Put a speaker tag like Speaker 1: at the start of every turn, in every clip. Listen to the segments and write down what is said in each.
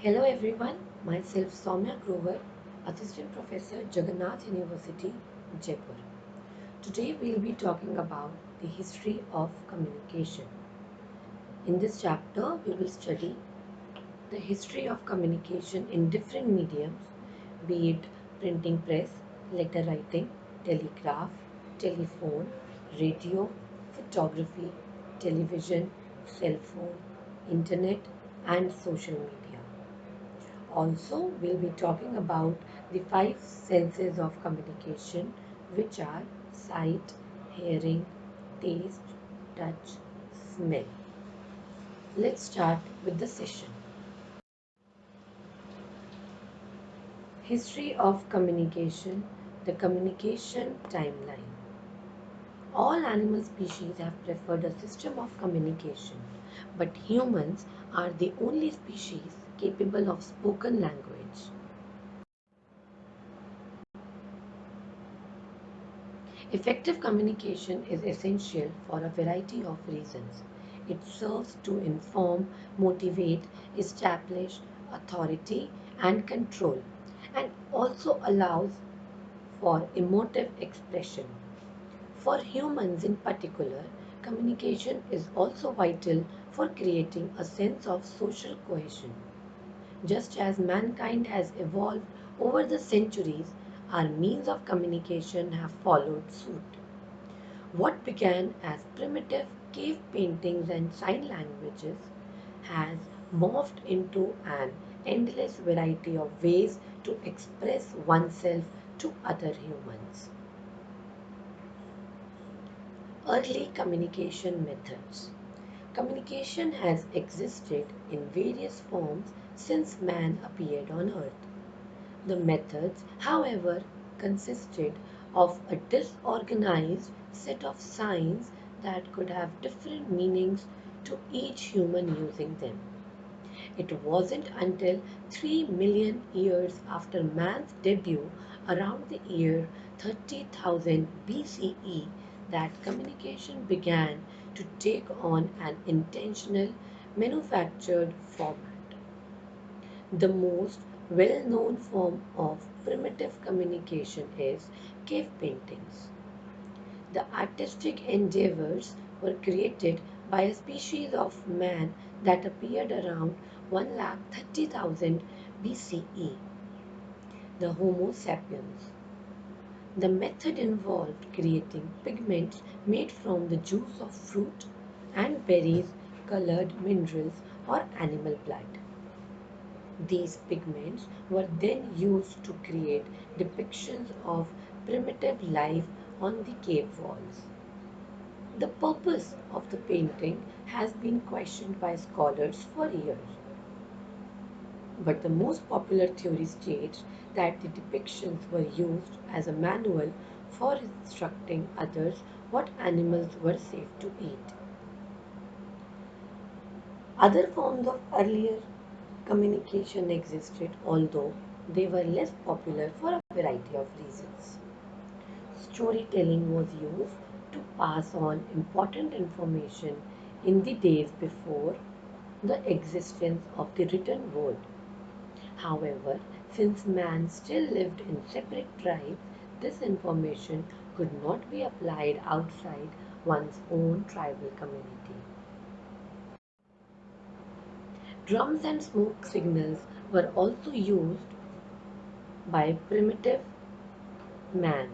Speaker 1: Hello everyone, myself Saumya Grover, Assistant Professor, Jagannath University, Jaipur. Today we'll be talking about the history of communication. In this chapter, we will study the history of communication in different mediums, be it printing press, letter writing, telegraph, telephone, radio, photography, television, cell phone, internet, and social media. Also, we'll be talking about the five senses of communication, which are sight, hearing, taste, touch, smell. Let's start with the session. History of communication, the communication timeline. All animal species have preferred a system of communication, but humans are the only species capable of spoken language. Effective communication is essential for a variety of reasons. It serves to inform, motivate, establish authority and control, and also allows for emotive expression. For humans in particular, communication is also vital for creating a sense of social cohesion. Just as mankind has evolved over the centuries, our means of communication have followed suit. What began as primitive cave paintings and sign languages has morphed into an endless variety of ways to express oneself to other humans. Early communication methods. Communication has existed in various forms since man appeared on earth. The methods, however, consisted of a disorganized set of signs that could have different meanings to each human using them. It wasn't until 3 million years after man's debut, around the year 30,000 BCE, that communication began to take on an intentional, manufactured format. The most well known form of primitive communication is cave paintings. The artistic endeavors were created by a species of man that appeared around 1,30,000 BCE, the Homo sapiens. The method involved creating pigments made from the juice of fruit and berries, colored minerals, or animal blood. These pigments were then used to create depictions of primitive life on the cave walls. The purpose of the painting has been questioned by scholars for years, but the most popular theory states that the depictions were used as a manual for instructing others what animals were safe to eat. Other forms of earlier communication existed, although they were less popular for a variety of reasons. Storytelling was used to pass on important information in the days before the existence of the written word. However, since man still lived in separate tribes, this information could not be applied outside one's own tribal community. Drums and smoke signals were also used by primitive man,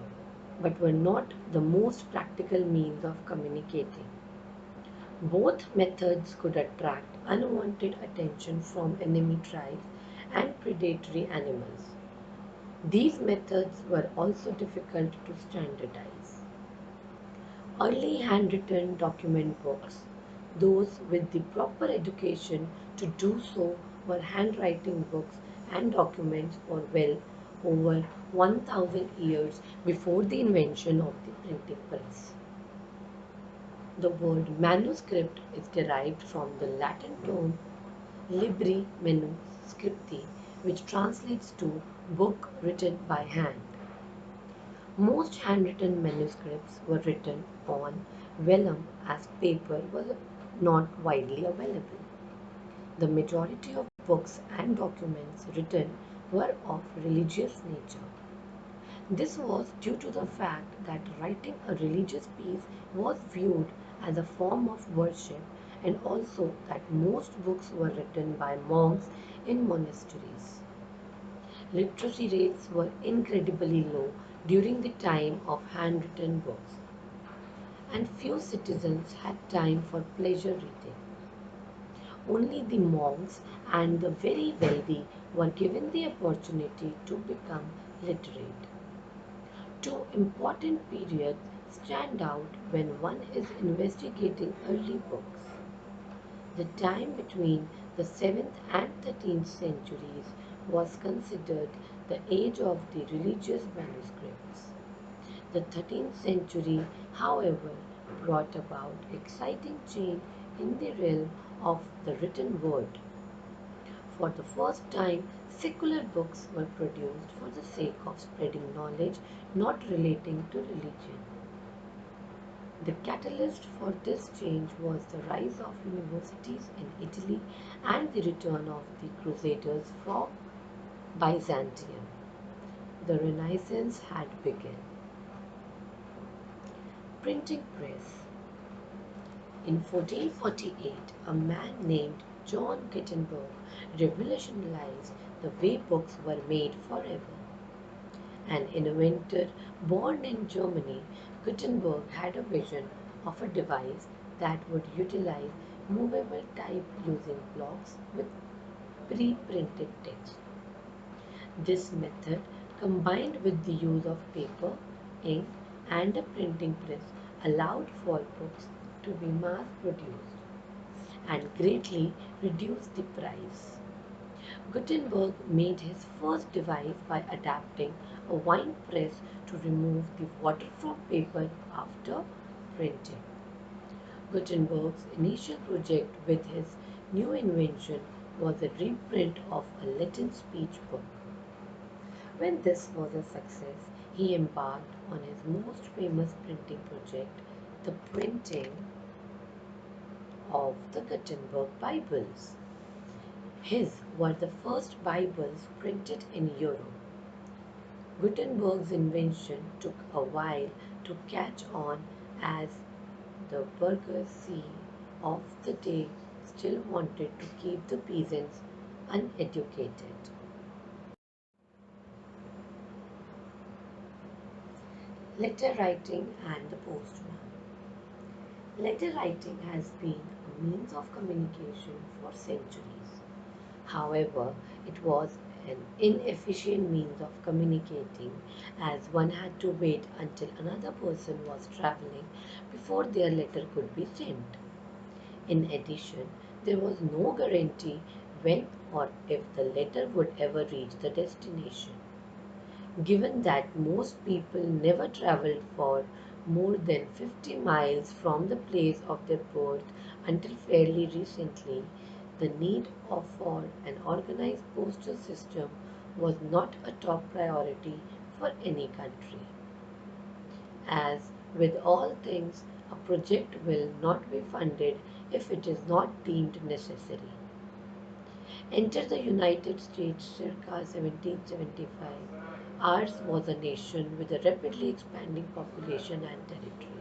Speaker 1: but were not the most practical means of communicating. Both methods could attract unwanted attention from enemy tribes and predatory animals. These methods were also difficult to standardize. Early handwritten document books, those with the proper education to do so, were handwriting books and documents for well over 1000 years before the invention of the printing press. The word manuscript is derived from the Latin term libri manuscripti, which translates to book written by hand. Most handwritten manuscripts were written on vellum as paper was not widely available. The majority of books and documents written were of religious nature. This was due to the fact that writing a religious piece was viewed as a form of worship, and also that most books were written by monks in monasteries. Literacy rates were incredibly low during the time of handwritten books, and few citizens had time for pleasure reading. Only the monks and the very wealthy were given the opportunity to become literate. Two important periods stand out when one is investigating early books. The time between the 7th and 13th centuries was considered the age of the religious manuscripts. The 13th century, however, brought about exciting change in the realm of the written word. For the first time, secular books were produced for the sake of spreading knowledge not relating to religion. The catalyst for this change was the rise of universities in Italy and the return of the Crusaders from Byzantium. The Renaissance had begun. Printing press. In 1448, a man named John Gutenberg revolutionized the way books were made forever. An inventor born in Germany, Gutenberg had a vision of a device that would utilize movable type using blocks with pre-printed text. This method, combined with the use of paper, ink, and a printing press, allowed for books to be mass-produced and greatly reduced the price. Gutenberg made his first device by adapting a wine press to remove the water from paper after printing. Gutenberg's initial project with his new invention was a reprint of a Latin speech book. When this was a success, he embarked on his most famous printing project, the printing of the Gutenberg Bibles. His were the first Bibles printed in Europe. Gutenberg's invention took a while to catch on as the bourgeoisie of the day still wanted to keep the peasants uneducated. Letter writing and the postman. Letter writing has been a means of communication for centuries. However, it was an inefficient means of communicating as one had to wait until another person was traveling before their letter could be sent. In addition, there was no guarantee when or if the letter would ever reach the destination. Given that most people never traveled for more than 50 miles from the place of their birth until fairly recently, the need for an organized postal system was not a top priority for any country. As with all things, a project will not be funded if it is not deemed necessary. Enter the United States circa 1775. Ours was a nation with a rapidly expanding population and territory.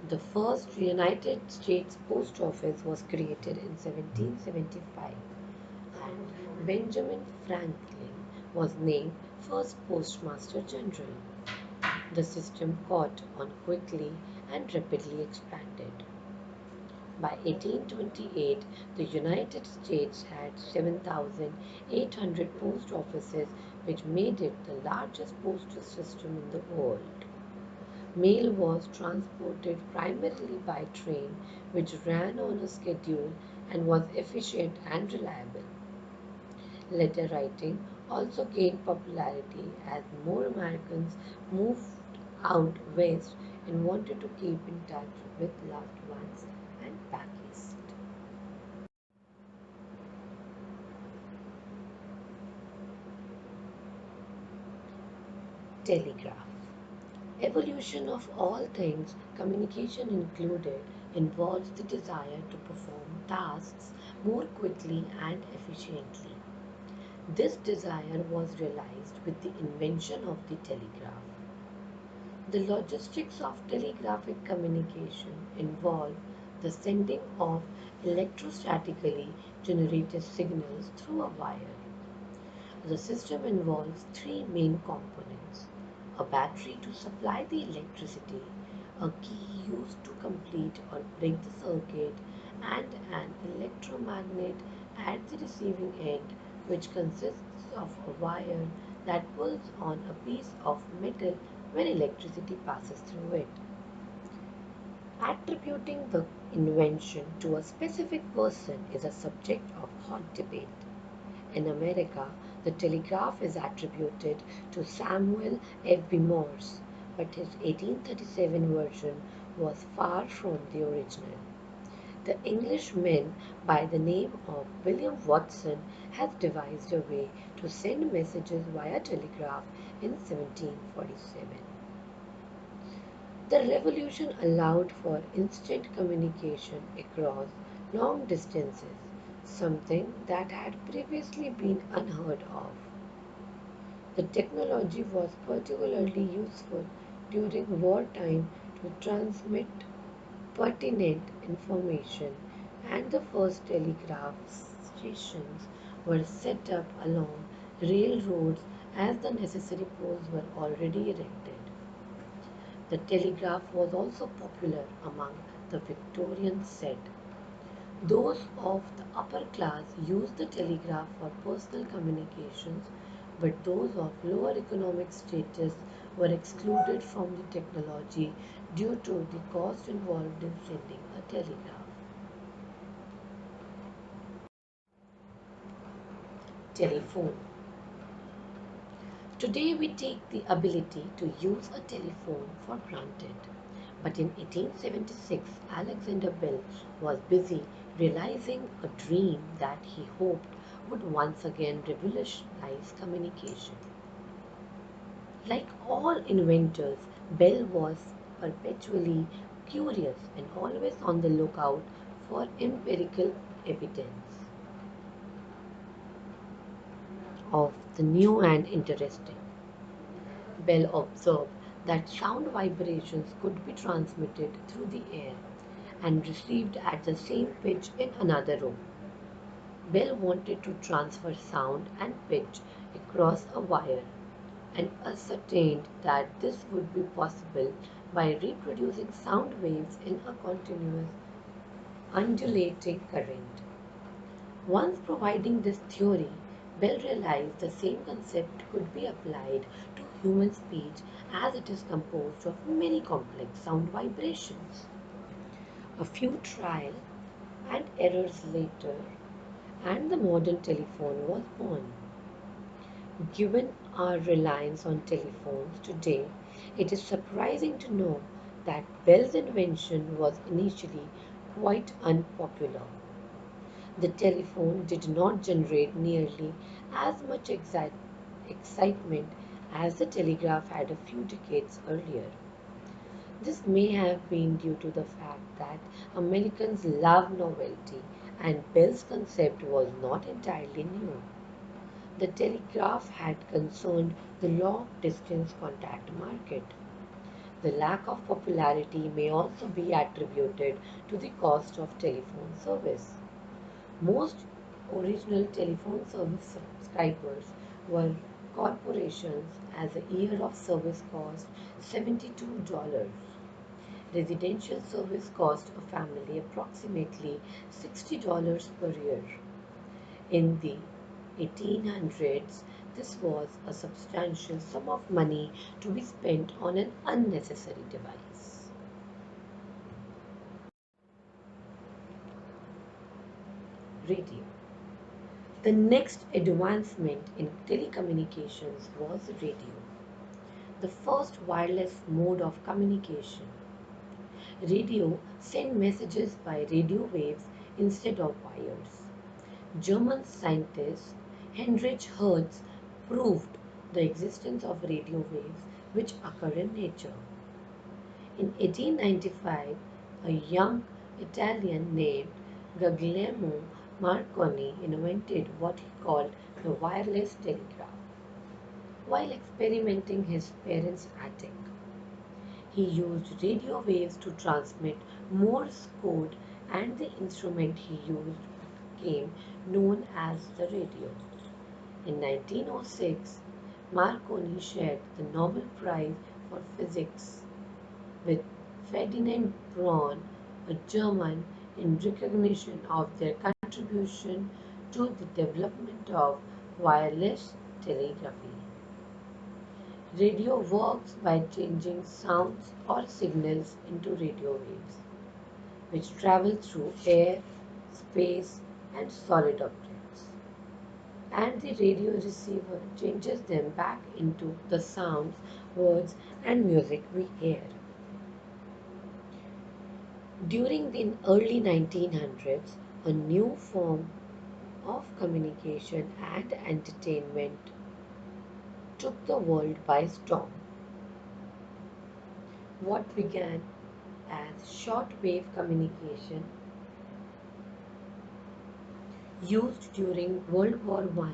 Speaker 1: The first United States Post Office was created in 1775, and Benjamin Franklin was named first Postmaster General. The system caught on quickly and rapidly expanded. By 1828, the United States had 7,800 post offices, which made it the largest postal system in the world. Mail was transported primarily by train, which ran on a schedule and was efficient and reliable. Letter writing also gained popularity as more Americans moved out west and wanted to keep in touch with loved ones and back east. Telegraph. Evolution of all things, communication included involves the desire to perform tasks more quickly and efficiently. This desire was realized with the invention of the telegraph. The logistics of telegraphic communication involve the sending of electrostatically generated signals through a wire. The system involves three main components: a battery to supply the electricity, a key used to complete or break the circuit, and an electromagnet at the receiving end, which consists of a wire that pulls on a piece of metal when electricity passes through it. Attributing the invention to a specific person is a subject of hot debate. In America, the telegraph is attributed to Samuel F.B. Morse, but his 1837 version was far from the original. The Englishman by the name of William Watson has devised a way to send messages via telegraph in 1747. The revolution allowed for instant communication across long distances, something that had previously been unheard of. The technology was particularly useful during wartime to transmit pertinent information, and the first telegraph stations were set up along railroads as the necessary poles were already erected. The telegraph was also popular among the Victorian set. Those of the upper class used the telegraph for personal communications, but those of lower economic status were excluded from the technology due to the cost involved in sending a telegraph. Telephone. Today we take the ability to use a telephone for granted. But in 1876, Alexander Bell was busy realizing a dream that he hoped would once again revolutionize communication. Like all inventors, Bell was perpetually curious and always on the lookout for empirical evidence of the new and interesting. Bell observed that sound vibrations could be transmitted through the air and received at the same pitch in another room. Bell wanted to transfer sound and pitch across a wire and ascertained that this would be possible by reproducing sound waves in a continuous undulating current. Once providing this theory, Bell realized the same concept could be applied to human speech as it is composed of many complex sound vibrations. A few trial and errors later, and the modern telephone was born. Given our reliance on telephones today, it is surprising to know that Bell's invention was initially quite unpopular. The telephone did not generate nearly as much excitement as the telegraph had a few decades earlier. This may have been due to the fact that Americans love novelty and Bell's concept was not entirely new. The telegraph had concerned the long distance contact market. The lack of popularity may also be attributed to the cost of telephone service. Most original telephone service subscribers were corporations as a year of service cost $72. Residential service cost a family approximately $60 per year. In the 1800s, this was a substantial sum of money to be spent on an unnecessary device. Radio. The next advancement in telecommunications was radio, the first wireless mode of communication. Radio sent messages by radio waves instead of wires. German scientist Heinrich Hertz proved the existence of radio waves which occur in nature. In 1895, a young Italian named Guglielmo Marconi invented what he called the wireless telegraph while experimenting his parents' attic. He used radio waves to transmit Morse code, and the instrument he used became known as the radio. In 1906, Marconi shared the Nobel Prize for Physics with Ferdinand Braun, a German, in recognition of their contribution to the development of wireless telegraphy. Radio works by changing sounds or signals into radio waves, which travel through air, space, and solid objects. And the radio receiver changes them back into the sounds, words, and music we hear. During the early 1900s, a new form of communication and entertainment took the world by storm. What began as shortwave communication used during World War I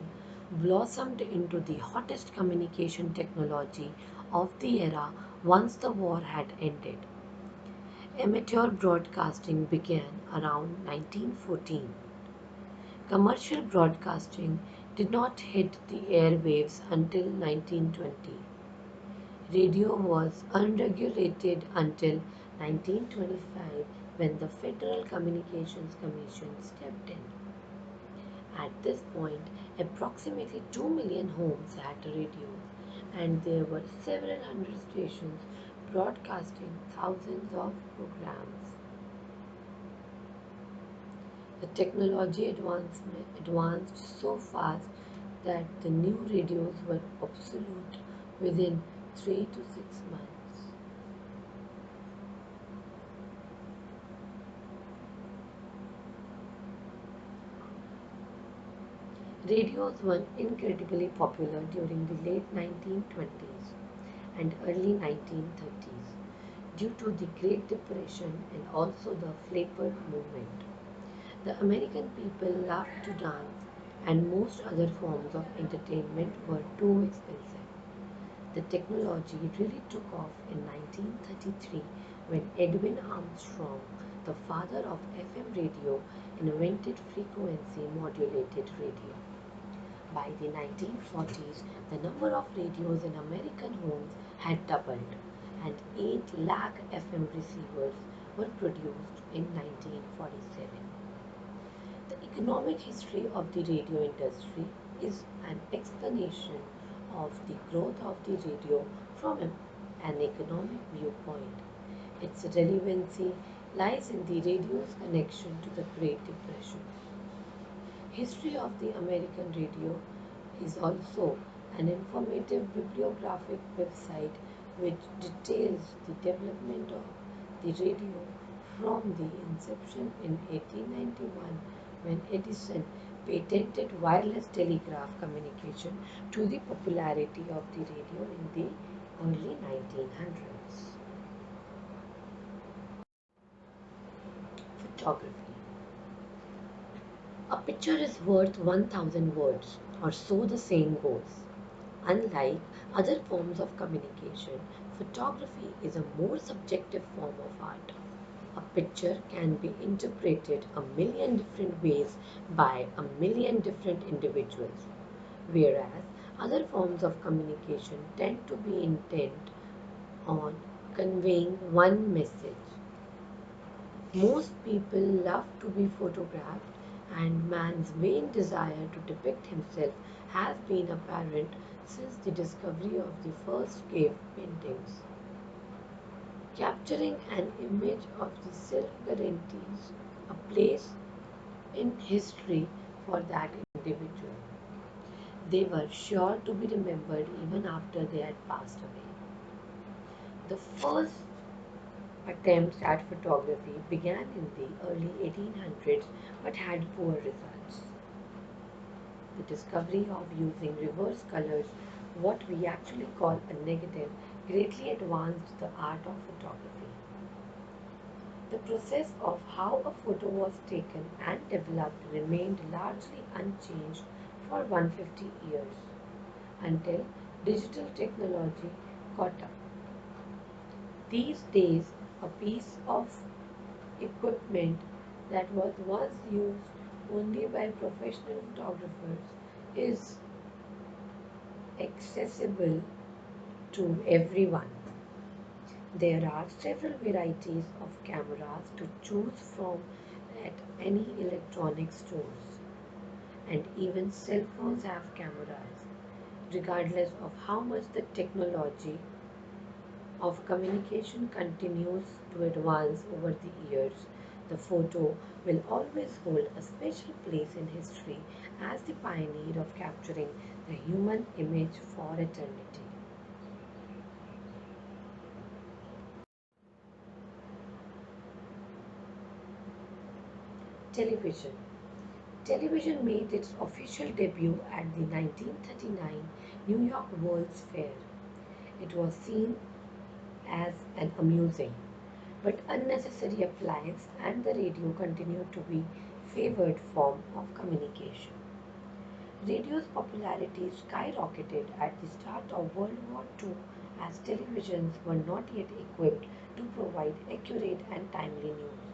Speaker 1: blossomed into the hottest communication technology of the era once the war had ended. Amateur broadcasting began around 1914. Commercial broadcasting did not hit the airwaves until 1920. Radio was unregulated until 1925 when the Federal Communications Commission stepped in. At this point, approximately 2 million homes had radios, and there were several hundred stations broadcasting thousands of programs. The technology advanced so fast that the new radios were obsolete within 3 to 6 months. Radios were incredibly popular during the late 1920s and early 1930s due to the Great Depression and also the Flapper movement. The American people loved to dance, and most other forms of entertainment were too expensive. The technology really took off in 1933 when Edwin Armstrong, the father of FM radio, invented frequency modulated radio. By the 1940s, the number of radios in American homes had doubled, and 8 lakh FM receivers were produced in 1947. The economic history of the radio industry is an explanation of the growth of the radio from an economic viewpoint. Its relevancy lies in the radio's connection to the Great Depression. History of the American radio is also an informative bibliographic website which details the development of the radio from the inception in 1891 when Edison patented wireless telegraph communication to the popularity of the radio in the early 1900s. Photography. A picture is worth 1,000 words, or so the saying goes. Unlike other forms of communication, photography is a more subjective form of art. A picture can be interpreted a million different ways by a million different individuals, whereas other forms of communication tend to be intent on conveying one message. Most people love to be photographed, and man's main desire to depict himself has been apparent since the discovery of the first cave paintings. Capturing an image of the self guarantees a place in history for that individual. They were sure to be remembered even after they had passed away. The first attempts at photography began in the early 1800s but had poor results. The discovery of using reverse colors, what we actually call a negative, greatly advanced the art of photography. The process of how a photo was taken and developed remained largely unchanged for 150 years until digital technology caught up. These days, a piece of equipment that was once used only by professional photographers is accessible to everyone. There are several varieties of cameras to choose from at any electronics stores, and even cell phones have cameras. Regardless of how much the technology of communication continues to advance over the years, the photo will always hold a special place in history as the pioneer of capturing the human image for eternity. Television. Television made its official debut at the 1939 New York World's Fair. It was seen as an amusing but unnecessary appliance, and the radio continued to be favored form of communication. Radio's popularity skyrocketed at the start of World War II as televisions were not yet equipped to provide accurate and timely news.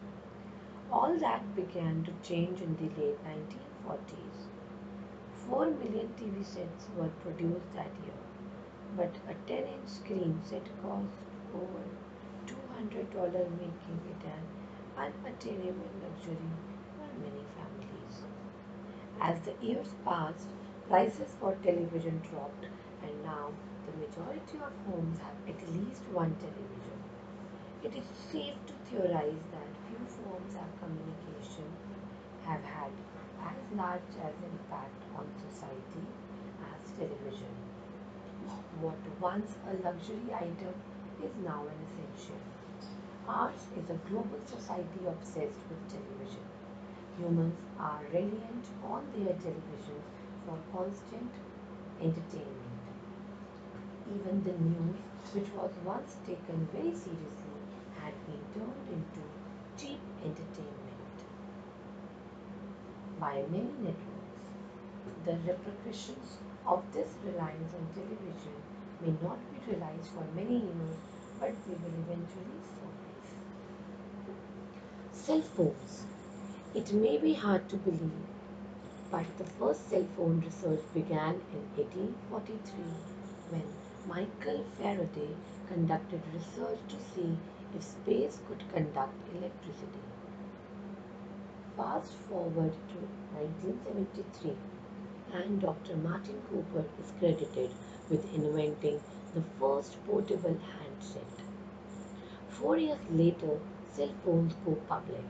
Speaker 1: All that began to change in the late 1940s. 4 million TV sets were produced that year, but a 10-inch screen set cost over $200, making it an unattainable luxury for many families. As the years passed, prices for television dropped, and now the majority of homes have at least one television. It is safe to theorize that few forms of communication have had as large an impact on society as television. What once a luxury item is now an essential. Ours is a global society obsessed with television. Humans are reliant on their televisions for constant entertainment. Even the news, which was once taken very seriously, had been turned into cheap entertainment by many networks. The repercussions of this reliance on television may not be realized for many years, but they will eventually surface. Cell phones. It may be hard to believe, but the first cell phone research began in 1843 when Michael Faraday conducted research to see if space could conduct electricity. Fast forward to 1973, and Dr. Martin Cooper is credited with inventing the first portable handset. 4 years later, cell phones go public.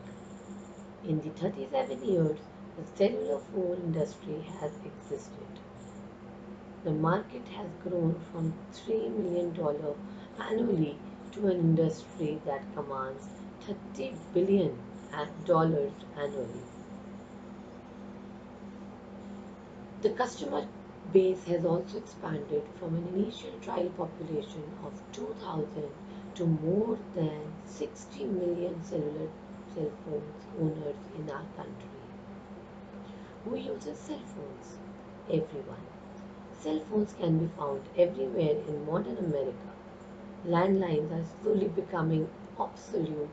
Speaker 1: In the 37 years the cellular phone industry has existed, the market has grown from $3 million annually to an industry that commands $30 billion annually. The customer base has also expanded from an initial trial population of 2,000 to more than 60 million cellular cell phones owners in our country. Who uses cell phones? Everyone. Cell phones can be found everywhere in modern America. Landlines are slowly becoming obsolete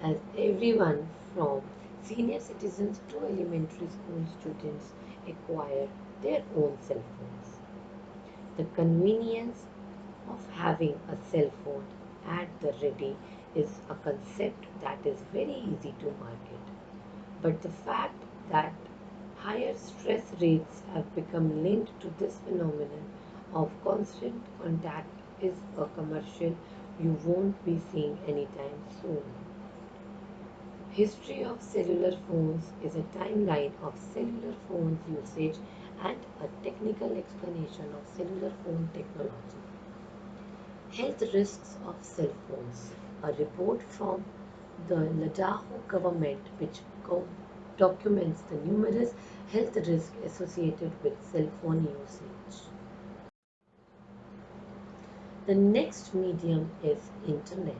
Speaker 1: as everyone from senior citizens to elementary school students acquire their own cell phones. The convenience of having a cell phone at the ready is a concept that is very easy to market. But the fact that higher stress rates have become linked to this phenomenon of constant contact is a commercial you won't be seeing anytime soon. History of cellular phones is a timeline of cellular phones usage and a technical explanation of cellular phone technology. Health risks of cell phones. A report from the Idaho government which documents the numerous health risks associated with cell phone usage. The next medium is internet.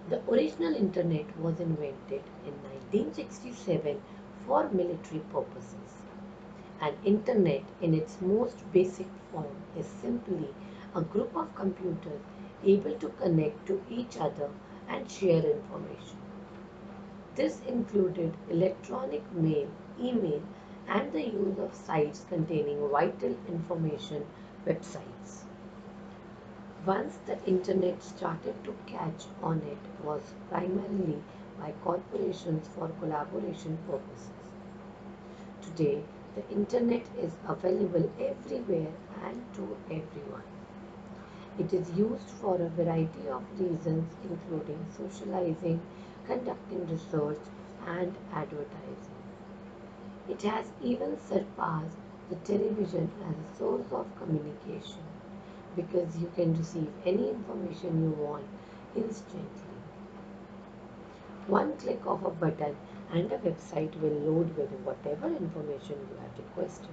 Speaker 1: The original internet was invented in 1967 for military purposes. An internet in its most basic form is simply a group of computers able to connect to each other and share information. This included electronic mail, email, and the use of sites containing vital information websites. Once the internet started to catch on, it was primarily by corporations for collaboration purposes. Today, the internet is available everywhere and to everyone. It is used for a variety of reasons, including socializing, conducting research, and advertising. It has even surpassed the television as a source of communication because you can receive any information you want instantly. One click of a button and a website will load with whatever information you have requested.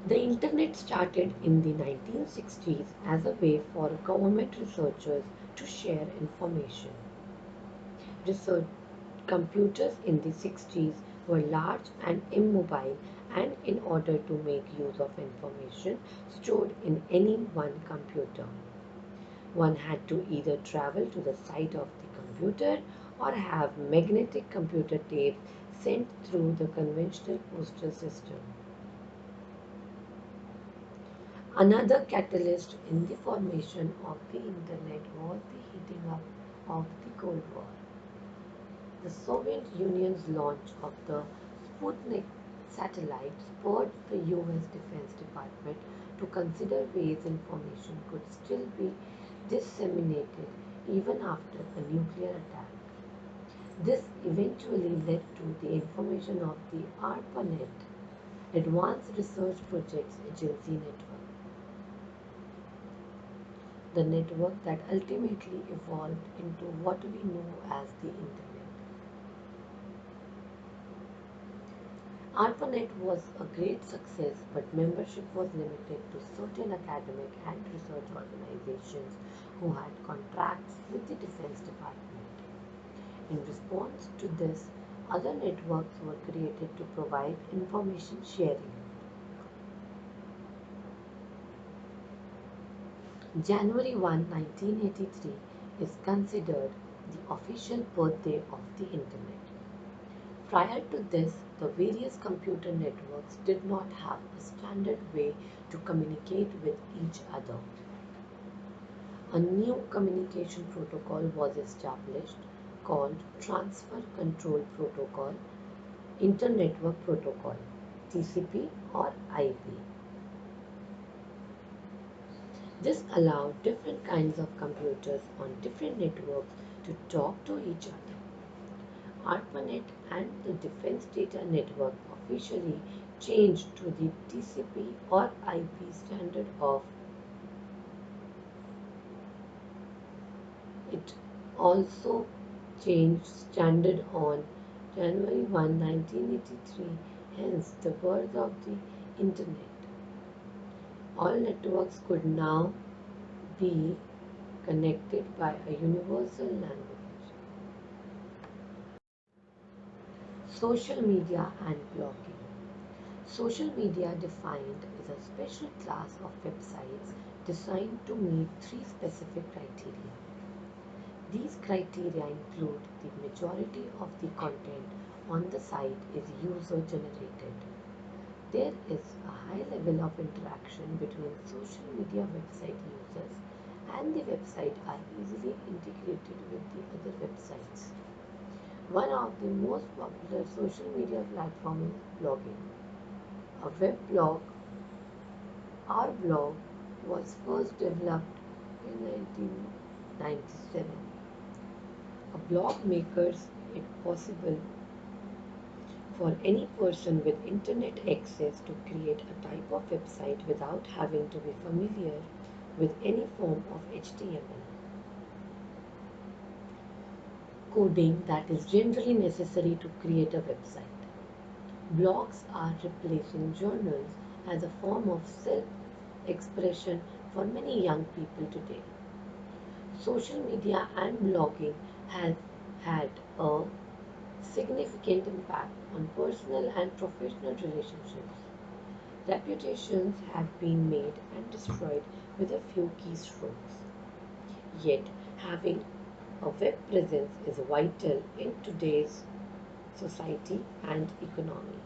Speaker 1: The internet started in the 1960s as a way for government researchers to share information. Research computers in the 60s were large and immobile, and in order to make use of information stored in any one computer, one had to either travel to the site of the computer or have magnetic computer tapes sent through the conventional postal system. Another catalyst in the formation of the internet was the heating up of the Cold War. The Soviet Union's launch of the Sputnik satellite spurred the US Defense Department to consider ways information could still be disseminated even after a nuclear attack. This eventually led to the information of the ARPANET, Advanced Research Projects Agency Network, the network that ultimately evolved into what we know as the Internet. ARPANET was a great success, but membership was limited to certain academic and research organizations who had contracts with the Defense Department. In response to this, other networks were created to provide information sharing. January 1, 1983 is considered the official birthday of the Internet. Prior to this, the various computer networks did not have a standard way to communicate with each other. A new communication protocol was established called Transfer Control Protocol, Internetwork Protocol, TCP or IP. This allowed different kinds of computers on different networks to talk to each other. ARPANET and the Defense Data Network officially changed to the TCP or IP standard of it also changed standard on January 1, 1983, hence the birth of the Internet. All networks could now be connected by a universal language. Social media and blogging. Social media defined is a special class of websites designed to meet three specific criteria. These criteria include the majority of the content on the site is user generated. There is a high level of interaction between social media website users, and the website are easily integrated with the other websites. One of the most popular social media platforms is blogging. A web blog, our blog, was first developed in 1997. A blog makes it possible for any person with internet access to create a type of website without having to be familiar with any form of HTML. Coding that is generally necessary to create a website. Blogs are replacing journals as a form of self-expression for many young people today. Social media and blogging has had a significant impact on personal and professional relationships. Reputations have been made and destroyed with a few keystrokes. Yet, having a web presence is vital in today's society and economy.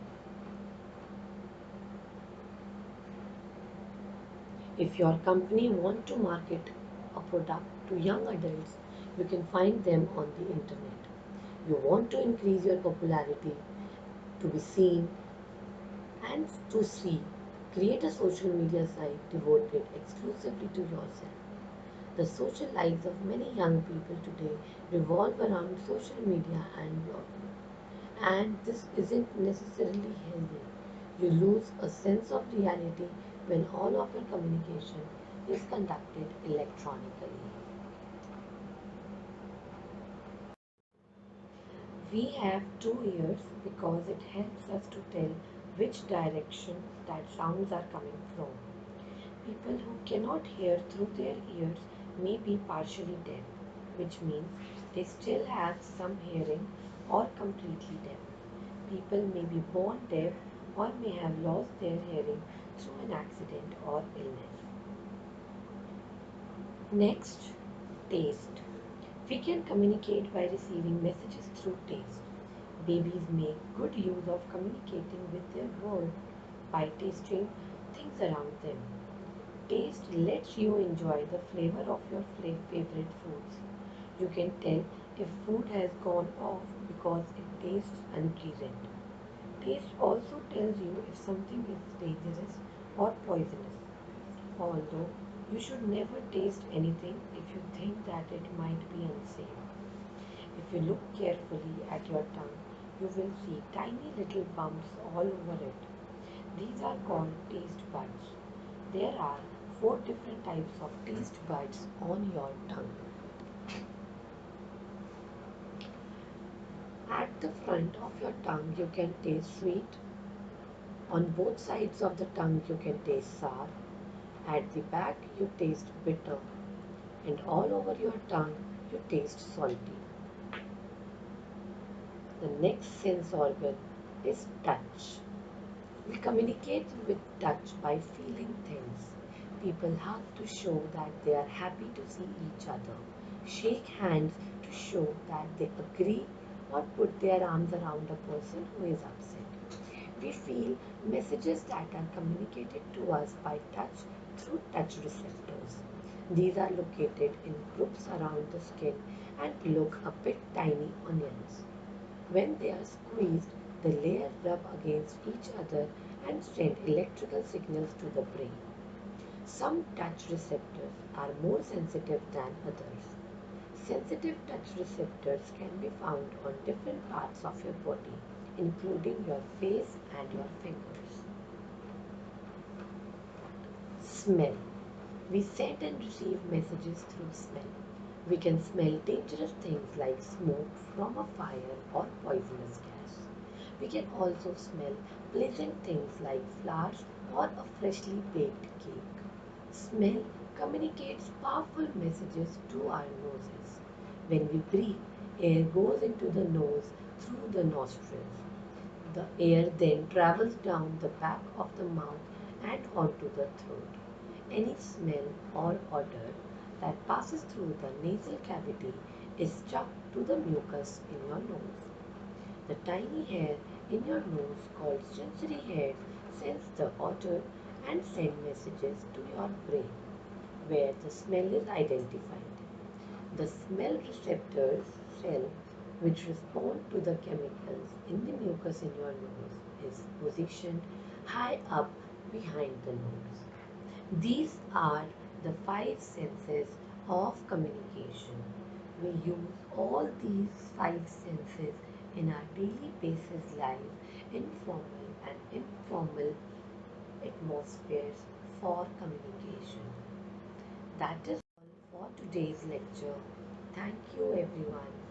Speaker 1: If your company want to market a product to young adults, you can find them on the internet. You want to increase your popularity, to be seen and to see, create a social media site devoted exclusively to yourself. The social lives of many young people today revolve around social media and blogging. And this isn't necessarily healthy. You lose a sense of reality when all of your communication is conducted electronically. We have two ears because it helps us to tell which direction that sounds are coming from. People who cannot hear through their ears may be partially deaf, which means they still have some hearing or completely deaf. People may be born deaf or may have lost their hearing through an accident or illness. Next, taste. We can communicate by receiving messages through taste. Babies make good use of communicating with their world by tasting things around them. Taste lets you enjoy the flavor of your favorite foods. You can tell if food has gone off because it tastes unpleasant. Taste also tells you if something is dangerous or poisonous, although you should never taste anything if you think that it might be unsafe. If you look carefully at your tongue, you will see tiny little bumps all over it. These are called taste buds. There are four different types of taste buds on your tongue. At the front of your tongue, you can taste sweet. On both sides of the tongue, you can taste sour. At the back, you taste bitter. And all over your tongue, you taste salty. The next sense organ is touch. We communicate with touch by feeling things. People hug to show that they are happy to see each other, shake hands to show that they agree, or put their arms around a person who is upset. We feel messages that are communicated to us by touch through touch receptors. These are located in groups around the skin and look a bit tiny onions. When they are squeezed, the layers rub against each other and send electrical signals to the brain. Some touch receptors are more sensitive than others. Sensitive touch receptors can be found on different parts of your body, including your face and your fingers. Smell. We send and receive messages through smell. We can smell dangerous things like smoke from a fire or poisonous gas. We can also smell pleasant things like flowers or a freshly baked cake. Smell communicates powerful messages to our noses. When we breathe, air goes into the nose through the nostrils. The air then travels down the back of the mouth and onto the throat. Any smell or odor that passes through the nasal cavity is stuck to the mucus in your nose. The tiny hair in your nose called sensory hairs sense the odor and send messages to your brain where the smell is identified. The smell receptors cell which respond to the chemicals in the mucus in your nose is positioned high up behind the nose. These are the five senses of communication. We use all these five senses in our daily basis life in formal and informal atmospheres for communication. That is all for today's lecture. Thank you everyone.